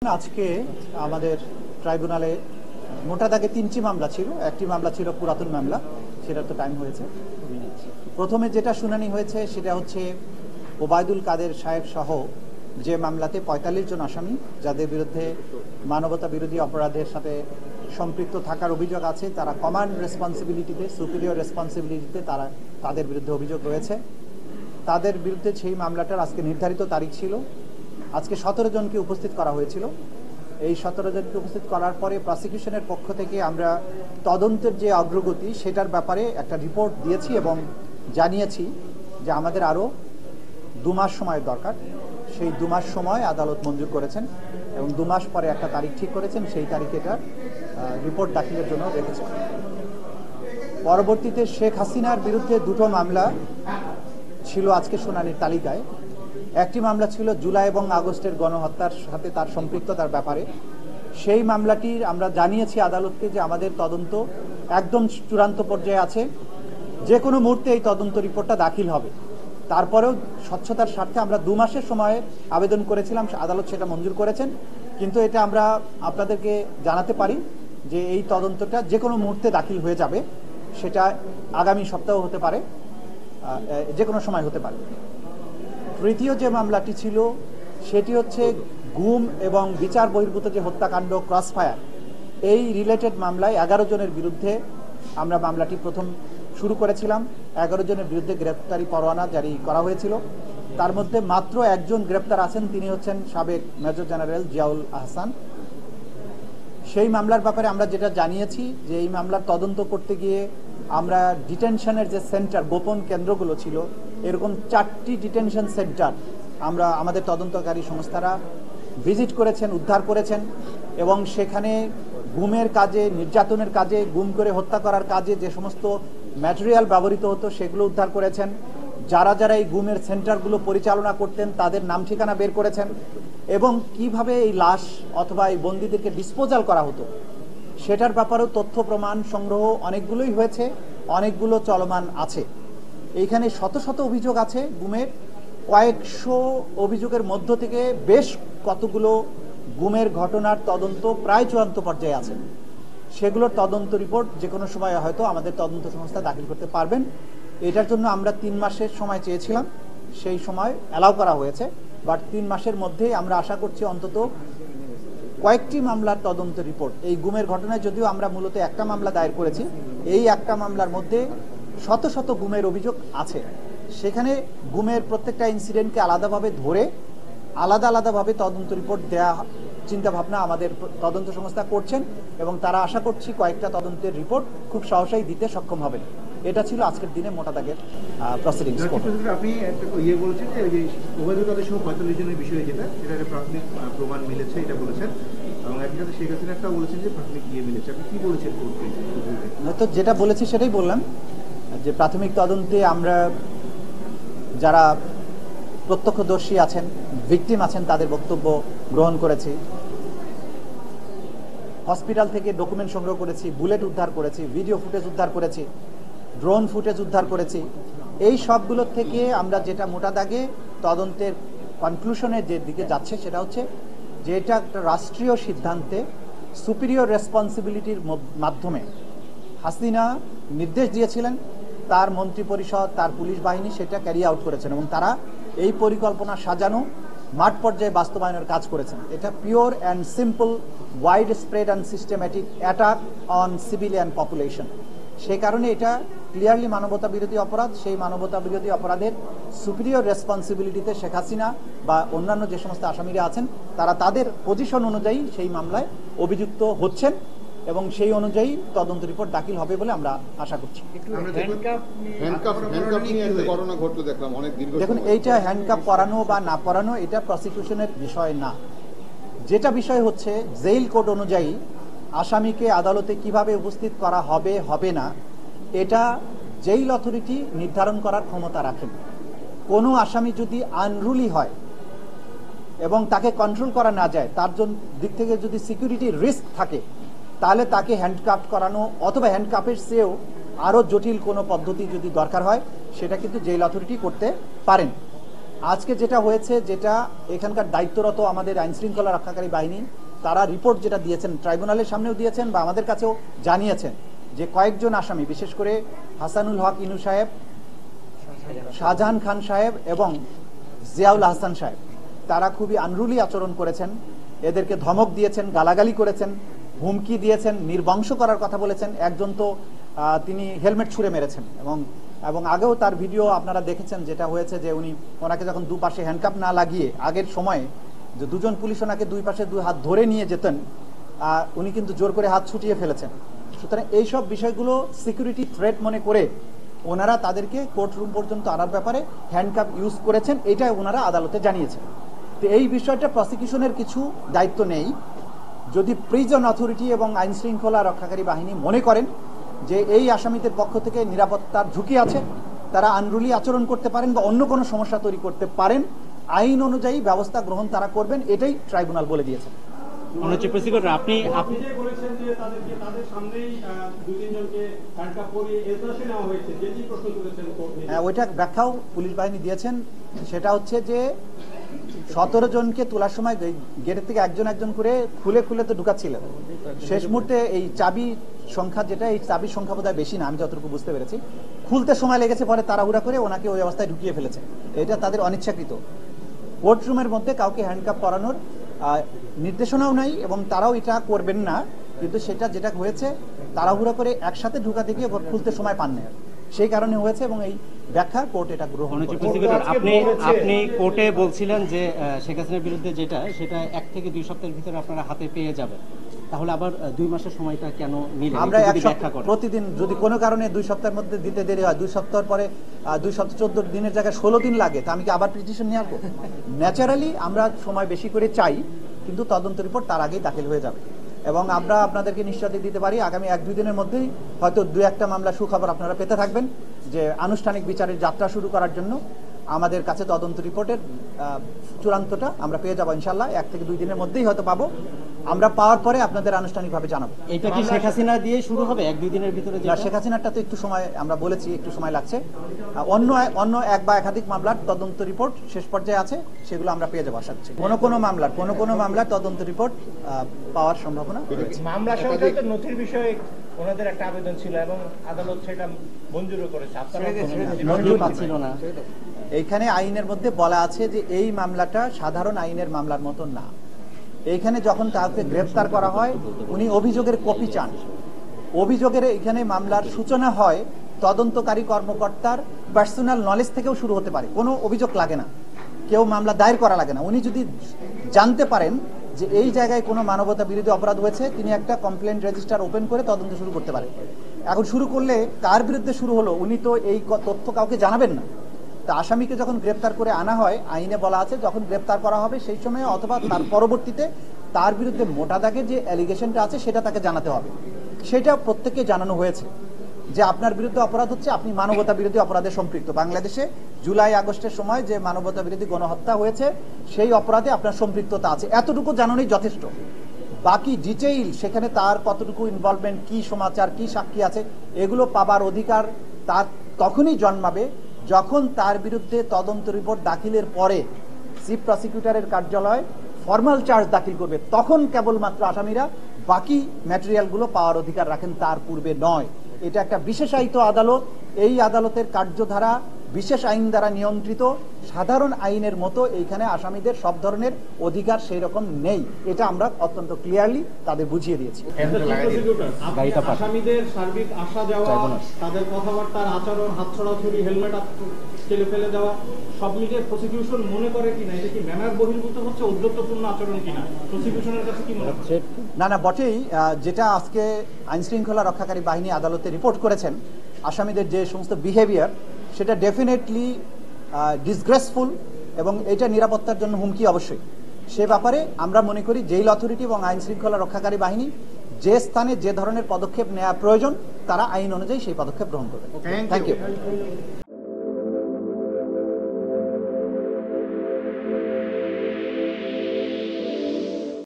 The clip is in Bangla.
আজকে আমাদের ট্রাইব্যুনালে মোটা দাগে 3টি মামলা ছিল। একটি মামলা ছিল পুরাতন মামলা, সেটা তো টাইম হয়েছে। প্রথমে যেটা শুনানি হয়েছে সেটা হচ্ছে ওবায়দুল কাদের সাহেব সহ যে মামলাতে 45 জন আসামি যাদের বিরুদ্ধে মানবতা বিরোধী অপরাধের সাথে সম্পৃক্ত থাকার অভিযোগ আছে, তারা কমান্ড রেসপন্সিবিলিটিতে, সুপিরিয়র রেসপন্সিবিলিটিতে তাদের বিরুদ্ধে অভিযোগ রয়েছে। তাদের বিরুদ্ধে সেই মামলাটার আজকে নির্ধারিত তারিখ ছিল। আজকে 17 জনকে উপস্থিত করা হয়েছিল। এই 17 জনকে উপস্থিত করার পরে প্রসিকিউশনের পক্ষ থেকে আমরা তদন্তের যে অগ্রগতি সেটার ব্যাপারে একটা রিপোর্ট দিয়েছি এবং জানিয়েছি যে আমাদের আরও 2 মাস সময় দরকার। সেই 2 মাস সময় আদালত মঞ্জুর করেছেন এবং 2 মাস পরে একটা তারিখ ঠিক করেছেন, সেই তারিখে এটা রিপোর্ট দাখিলের জন্য রেখেছেন। পরবর্তীতে শেখ হাসিনার বিরুদ্ধে 2টো মামলা ছিল আজকে শুনানির তালিকায়। একটি মামলা ছিল জুলাই এবং আগস্টের গণহত্যার সাথে তার সম্পৃক্ততার ব্যাপারে। সেই মামলাটির আমরা জানিয়েছি আদালতকে যে আমাদের তদন্ত একদম চূড়ান্ত পর্যায়ে আছে, যে কোনো মুহূর্তে এই তদন্ত রিপোর্টটা দাখিল হবে। তারপরেও স্বচ্ছতার স্বার্থে আমরা 2 মাসের সময়ে আবেদন করেছিলাম, আদালত সেটা মঞ্জুর করেছেন। কিন্তু এটা আমরা আপনাদেরকে জানাতে পারি যে এই তদন্তটা যে কোনো মুহূর্তে দাখিল হয়ে যাবে, সেটা আগামী সপ্তাহ হতে পারে, যে কোনো সময় হতে পারে। তৃতীয় যে মামলাটি ছিল সেটি হচ্ছে গুম এবং বিচার বহির্ভূত যে হত্যাকাণ্ড ক্রসফায়ার, এই রিলেটেড মামলায় 11 জনের বিরুদ্ধে আমরা মামলাটি প্রথম শুরু করেছিলাম। 11 জনের বিরুদ্ধে গ্রেপ্তারি পরোয়ানা জারি করা হয়েছিল। তার মধ্যে মাত্র একজন গ্রেপ্তার আছেন, তিনি হচ্ছেন সাবেক মেজর জেনারেল জিয়াউল আহসান। সেই মামলার ব্যাপারে আমরা যেটা জানিয়েছি যে এই মামলার তদন্ত করতে গিয়ে আমরা ডিটেনশনের যে সেন্টার, গোপন কেন্দ্রগুলো ছিল, এরকম 4টি ডিটেনশন সেন্টার আমরা আমাদের তদন্তকারী সংস্থারা ভিজিট করেছেন, উদ্ধার করেছেন এবং সেখানে গুমের কাজে, নির্যাতনের কাজে, গুম করে হত্যা করার কাজে যে সমস্ত ম্যাটেরিয়াল ব্যবহৃত হতো সেগুলো উদ্ধার করেছেন। যারা যারা এই গুমের সেন্টারগুলো পরিচালনা করতেন তাদের নাম ঠিকানা বের করেছেন এবং কিভাবে এই লাশ অথবা এই বন্দীদেরকে ডিসপোজাল করা হতো সেটার ব্যাপারেও তথ্য প্রমাণ সংগ্রহ অনেকগুলোই হয়েছে, অনেকগুলো চলমান আছে। এইখানে শত শত অভিযোগ আছে গুমের। কয়েকশো অভিযোগের মধ্য থেকে বেশ কতগুলো গুমের ঘটনার তদন্ত প্রায় চূড়ান্ত পর্যায়ে আছে। সেগুলোর তদন্ত রিপোর্ট যে কোনো সময় হয়তো আমাদের তদন্ত সংস্থা দাখিল করতে পারবেন। এটার জন্য আমরা 3 মাসের সময় চেয়েছিলাম, সেই সময় অ্যালাউ করা হয়েছে। বাট 3 মাসের মধ্যেই আমরা আশা করছি অন্তত কয়েকটি মামলার তদন্ত রিপোর্ট। এই গুমের ঘটনায় যদিও আমরা মূলত একটা মামলা দায়ের করেছি, এই একটা মামলার মধ্যে শত শত গুমের অভিযোগ আছে। সেখানে গুমের প্রত্যেকটা ইনসিডেন্টকে আলাদাভাবে ধরে আলাদা আলাদাভাবে তদন্ত রিপোর্ট দেওয়া চিন্তাভাবনা আমাদের তদন্ত সংস্থা করছেন এবং তারা আশা করছি কয়েকটা তদন্তের রিপোর্ট খুব সহজেই দিতে সক্ষম হবেন। এটা ছিল আজকের দিনে মোটা দাগের প্রসিডিংস। আপনি বলেছেন যে ওবায়দুল কাদের সহ 45 জনের বিষয়ে যেটা প্রাথমিক প্রমাণ মিলেছে এটা বলেছেন এবং একই সাথে শেখ হাসিনা একটা বলেছেন যে প্রাথমিক মিলেছে। আপনি কি বলেছেন? তো যেটা বলেছি সেটাই বললাম যে প্রাথমিক তদন্তে আমরা যারা প্রত্যক্ষদর্শী আছেন, ভিকটিম আছেন, তাদের বক্তব্য গ্রহণ করেছি। হসপিটাল থেকে ডকুমেন্ট সংগ্রহ করেছি, বুলেট উদ্ধার করেছি, ভিডিও ফুটেজ উদ্ধার করেছি, ড্রোন ফুটেজ উদ্ধার করেছি। এই সবগুলোর থেকে আমরা যেটা মোটা দাগে তদন্তের কনক্লুশনের যে দিকে যাচ্ছে সেটা হচ্ছে যে এটা একটা রাষ্ট্রীয় সিদ্ধান্তে সুপিরিয়র রেসপন্সিবিলিটির মাধ্যমে হাসিনা নির্দেশ দিয়েছিলেন, তার মন্ত্রিপরিষদ, তার পুলিশ বাহিনী সেটা ক্যারি আউট করেছেন এবং তারা এই পরিকল্পনা সাজানো মাঠ পর্যায়ে বাস্তবায়নের কাজ করেছেন। এটা pure and simple wide spread and systematic attack on civilian population. সেই কারণে এটা ক্লিয়ারলি মানবতা বিরোধী অপরাধ। সেই মানবতা বিরোধী অপরাধের সুপিরিয়র রেসপন্সিবিলিটিতে শেখ হাসিনা বা অন্যান্য যে সমস্ত আসামিরা আছেন তারা তাদের পজিশন অনুযায়ী সেই মামলায় অভিযুক্ত হচ্ছেন এবং সেই অনুযায়ী তদন্ত রিপোর্ট দাখিল হবে বলে আমরা আশা করছি। দেখুন, এইটা হ্যান্ডকাপ পরানো বা না পরানো এটা প্রসিকিউশনের বিষয় না। যেটা বিষয় হচ্ছে জেইল কোড অনুযায়ী আসামিকে আদালতে কিভাবে উপস্থিত করা হবে হবে না, এটা জেইল অথরিটি নির্ধারণ করার ক্ষমতা রাখেন। কোনো আসামি যদি আনরুলি হয় এবং তাকে কন্ট্রোল করা না যায়, তার দিক থেকে যদি সিকিউরিটি রিস্ক থাকে, তাহলে তাকে হ্যান্ডকাপ করানো অথবা হ্যান্ডকাপের চেয়েও আরও জটিল কোনো পদ্ধতি যদি দরকার হয় সেটা কিন্তু জেল অথরিটি করতে পারেন। আজকে যেটা হয়েছে, যেটা এখানকার দায়িত্বরত আমাদের আইন শৃঙ্খলা রক্ষাকারী বাহিনী, তারা রিপোর্ট যেটা দিয়েছেন ট্রাইব্যুনালের সামনেও দিয়েছেন বা আমাদের কাছেও জানিয়েছেন যে কয়েকজন আসামি, বিশেষ করে হাসানুল হক ইনু সাহেব, শাহজাহান খান সাহেব এবং জিয়াউল হাসান সাহেব, তারা খুবই আনরুলি আচরণ করেছেন। এদেরকে ধমক দিয়েছেন, গালাগালি করেছেন, হুমকি দিয়েছেন, নির্বংশ করার কথা বলেছেন। একজন তো তিনি হেলমেট ছুঁড়ে মেরেছেন এবং আগেও তার ভিডিও আপনারা দেখেছেন, যেটা হয়েছে যে ওনাকে যখন দুপাশে হ্যান্ডকাপ না লাগিয়ে আগের সময়ে যে দুজন পুলিশ ওনাকে দুই পাশে দুই হাত ধরে নিয়ে যেতেন, উনি কিন্তু জোর করে হাত ছুটিয়ে ফেলেছেন। সুতরাং এইসব বিষয়গুলো সিকিউরিটি থ্রেট মনে করে ওনারা তাদেরকে কোর্ট রুম পর্যন্ত আনার ব্যাপারে হ্যান্ডকাপ ইউজ করেছেন, এটাই ওনারা আদালতে জানিয়েছেন। তো এই বিষয়টা প্রসিকিউশনের কিছু দায়িত্ব নেই। যদি প্রিজন অথরিটি এবং আইন শৃঙ্খলা রক্ষাকারী বাহিনী মনে করেন যে এই আসামিদের পক্ষ থেকে নিরাপত্তার ঝুঁকি আছে, তারা আনরুলি আচরণ করতে পারেন বা অন্য কোনো সমস্যা তৈরি করতে পারেন, আইন অনুযায়ী ব্যবস্থা গ্রহণ তারা করবেন, এটাই ট্রাইব্যুনাল বলে দিয়েছে। আপনি যে বলেছেন যে তাদের সামনেই দুই তিনজনকে হ্যান্ডকাপ পরিয়ে এজলাসে নেওয়া হয়েছে, যেটি প্রশ্ন তুলেছেন হ্যাঁ, ওইটা ব্যাখ্যাও পুলিশ বাহিনী দিয়েছেন। সেটা হচ্ছে যে 17 জনকে তোলার সময় গেটের থেকে একজন একজন করে খুলে খুলে তো ঢুকাচ্ছিলেন। শেষ মুহূর্তে এই চাবি সংখ্যা, যেটা এই চাবির সংখ্যা বোধহয় বেশি না, আমি যতটুকু বুঝতে পেরেছি, খুলতে সময় লেগেছে, পরে তাড়াহুড়া করে ওনাকে ওই অবস্থায় ঢুকিয়ে ফেলেছে। এটা তাদের অনিচ্ছাকৃত। কোর্টরুমের মধ্যে কাউকে হ্যান্ডকাপ পরানোর নির্দেশনাও নাই এবং তারাও এটা করবেন না, কিন্তু সেটা যেটা হয়েছে তাড়াহুড়া করে একসাথে ঢুকাতে গিয়ে খুলতে সময় পান না, সেই কারণে হয়েছে এবং এই ব্যাখ্যা কোর্ট এটা গ্রহণ করেছে। আপনি কোর্টে বলছিলেন যে শেখ হাসিনার বিরুদ্ধে সেটা 1 থেকে 2 সপ্তাহের ভিতরে আপনারা হাতে পেয়ে যাবেন, তাহলে আবার 2 মাসের সময়টা কেন নিলেন? আমরা প্রতিদিন যদি কোনো কারণে 2 সপ্তাহের মধ্যে দিতে দেরি হয়, 2 সপ্তাহ পরে 2 সপ্তাহ 14 দিনের জায়গায় 16 দিন লাগে, তা আমি কি আবার পিটিশন নিয়ে আসবো? ন্যাচারালি আমরা সময় বেশি করে চাই, কিন্তু তদন্ত রিপোর্ট তার আগেই দাখিল হয়ে যাবে এবং আমরা আপনাদেরকে নিশ্চয়তা দিতে পারি আগামী 1-2 দিনের মধ্যেই হয়তো 2-1টা মামলা সুখবর আপনারা পেতে থাকবেন যে আনুষ্ঠানিক বিচারের যাত্রা শুরু করার জন্য আমাদের কাছে তদন্ত রিপোর্টের চূড়ান্তটা আমরা পেয়ে যাবো ইনশাল্লাহ। 1 থেকে 2 দিনের মধ্যেই হয়তো পাবো। আমরা পাওয়ার পরে আপনাদের আনুষ্ঠানিকভাবে জানাবো। এটা কি শেখ হাসিনা দিয়ে শুরু হবে 1-2 দিনের ভিতরে? শেখ হাসিনারটা তো একটু সময়, আমরা বলেছি একটু সময় লাগছে। অন্য 1 বা একাধিক মামলার তদন্ত রিপোর্ট শেষ পর্যায়ে আছে, সেগুলো আমরা পেয়ে যাবো আশা করছি। কোনো মামলার তদন্ত রিপোর্ট পাওয়ার সম্ভাবনা রয়েছে। মামলা সংক্রান্ত নথির বিষয়ে ওনাদের একটা আবেদন ছিল এবং আদালত সেটা মঞ্জুরও করেছে, আপনারা মঞ্জুর পাচ্ছিল না। এইখানে আইনের মধ্যে বলা আছে যে এই মামলাটা সাধারণ আইনের মামলার মতো না। এইখানে যখন তাকে গ্রেফতার করা হয়, উনি অভিযোগের কপি চান। অভিযোগের এখানে মামলার সূচনা হয় তদন্তকারী কর্মকর্তার পার্সোনাল নলেজ থেকেও শুরু হতে পারে, কোনো অভিযোগ লাগে না, কেউ মামলা দায়ের করা লাগে না। উনি যদি জানতে পারেন যে এই জায়গায় কোনো মানবতা বিরোধী অপরাধ হয়েছে, তিনি একটা কমপ্লেন্ট রেজিস্টার ওপেন করে তদন্ত শুরু করতে পারেন। এখন শুরু করলে কার বিরুদ্ধে শুরু হলো উনি তো এই তথ্য কাউকে জানাবেন না। তা আসামিকে যখন গ্রেপ্তার করে আনা হয়, আইনে বলা আছে যখন গ্রেপ্তার করা হবে সেই সময় অথবা তার পরবর্তীতে তার বিরুদ্ধে মোটা দাগে যে অ্যালিগেশনটা আছে সেটা তাকে জানাতে হবে। সেটা প্রত্যেককে জানানো হয়েছে যে আপনার বিরুদ্ধে অপরাধ হচ্ছে, আপনি মানবতা বিরোধী অপরাধে সম্পৃক্ত। বাংলাদেশে জুলাই আগস্টের সময় যে মানবতা বিরোধী গণহত্যা হয়েছে সেই অপরাধে আপনার সম্পৃক্ততা আছে, এতটুকু জানানোই যথেষ্ট। বাকি ডিটেইল সেখানে তার কতটুকু ইনভলভমেন্ট, কি সমাচার, কি সাক্ষী আছে, এগুলো পাবার অধিকার তার তখনই জন্মাবে যখন তার বিরুদ্ধে তদন্ত রিপোর্ট দাখিলের পরে চিফ প্রসিকিউটরের কার্যালয় ফর্মাল চার্জ দাখিল করবে, তখন কেবলমাত্র আসামিরা বাকি ম্যাটেরিয়ালগুলো পাওয়ার অধিকার রাখেন, তার পূর্বে নয়। এটা একটা বিশেষায়িত আদালত, এই আদালতের কার্যধারা বিশেষ আইন দ্বারা নিয়ন্ত্রিত। সাধারণ আইনের মতো এইখানে আসামিদের সব ধরনের অধিকার সেই রকম নেই, এটা আমরা অত্যন্ত ক্লিয়ারলি তাদের বুঝিয়ে দিয়েছি। আসামিদের সার্বিক আসা যাওয়া, তাদের কথাবার্তার আচরণ, হাত ছড়াছড়ি, হেলমেট ফেলে ফেলে দেওয়া, সব মিলিয়ে প্রসিকিউশন মনে করে কিনা এটা কি ম্যানার বহির্ভূত হচ্ছে, ঔদ্ধত্যপূর্ণ আচরণ কিনা, প্রসিকিউশনের কাছে কি মনে হচ্ছে? না বটেই, যেটা আজকে আইন শৃঙ্খলা রক্ষাকারী বাহিনী আদালতে রিপোর্ট করেছেন আসামিদের যে সমস্ত বিহেভিয়ার, সেটা ডেফিনেটলি ডিসগ্রেসফুল এবং এটা নিরাপত্তার জন্য হুমকি অবশ্যই। সে ব্যাপারে আমরা মনে করি জেল অথরিটি এবং আইন শৃঙ্খলা রক্ষাকারী বাহিনী যে স্থানে যে ধরনের পদক্ষেপ নেওয়া প্রয়োজন তারা আইন অনুযায়ী সেই পদক্ষেপ গ্রহণ করবে। Thank you.